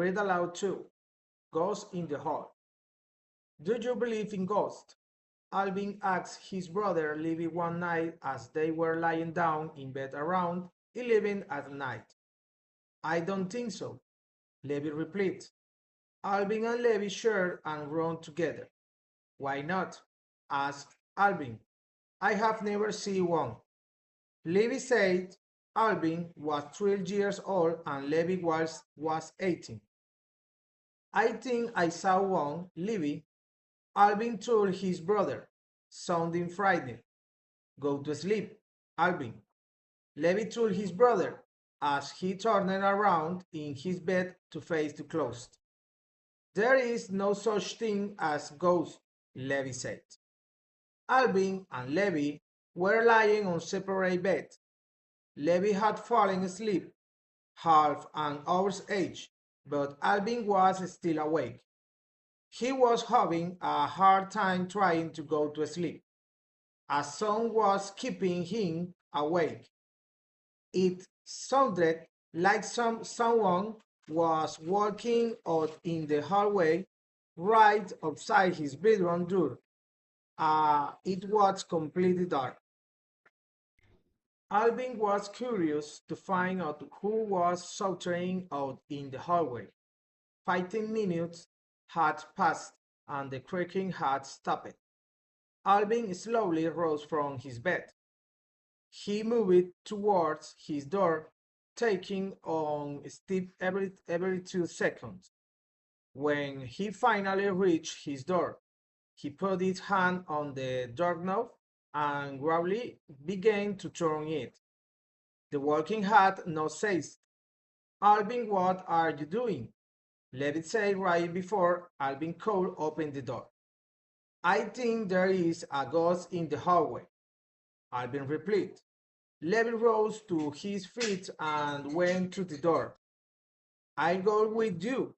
read aloud too. Ghost in the Hall. Do you believe in ghosts? Alvin asked his brother Levi one night as they were lying down in bed around 11 at night. I don't think so, Levi replied. Alvin and Levi shared and roamed together. Why not? Asked Alvin. I have never seen one. Levi said Alvin was 12 years old and Levi was 18. I think I saw one, Levi, Alvin told his brother, sounding frightened. Go to sleep, Alvin. Levi told his brother as he turned around in his bed to face the closet. There is no such thing as ghosts, Levi said. Alvin and Levi were lying on separate beds. Levi had fallen asleep, half an hour's age, but Alvin was still awake. He was having a hard time trying to go to sleep. A song was keeping him awake. It sounded like someone was walking out in the hallway right outside his bedroom door. It was completely dark. Alvin was curious to find out who was shouting out in the hallway. 15 minutes had passed and the creaking had stopped. Alvin slowly rose from his bed. He moved towards his door, taking on step every 2 seconds. When he finally reached his door, he put his hand on the doorknob and gradually began to turn it. The walking had no ceased. Alvin, what are you doing? Let it say right before Alvin Cole opened the door. I think there is a ghost in the hallway, Alvin replied. Levi rose to his feet and went to the door. I'll go with you,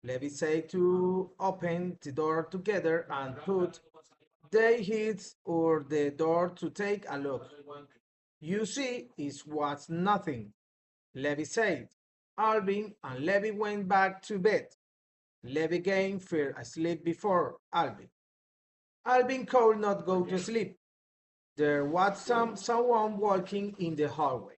Levi said to open the door together and put their heads over the door to take a look. You see, it was nothing, Levi said. Alvin and Levi went back to bed. Levi again fell asleep before Alvin. Alvin could not go to sleep. There was someone walking in the hallway.